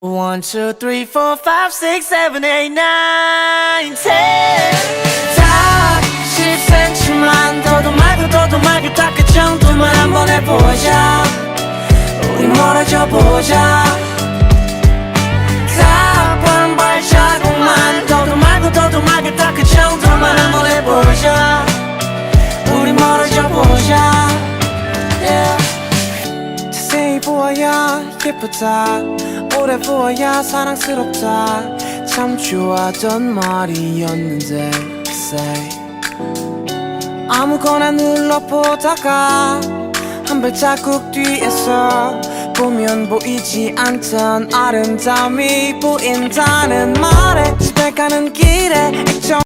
1, 2, 3, 4, 5, 6, 7, 8, 9, 10 다 10cm만 더도 말고 딱 그 정도만 한번 해보자. 우리 멀어져 보자. 가쁜 발자국만 더도 말고 딱 그 정도만 한번 해보자. 우리 멀어져 보자. 자세히 보아야 예쁘다. 오래 보아야 사랑스럽다. 참 좋아하던 말이었는데 say 아무거나 눌러보다가 한 발자국 뒤에서 보면 보이지 않던 아름다움이 보인다는 말에 집에 가는 길에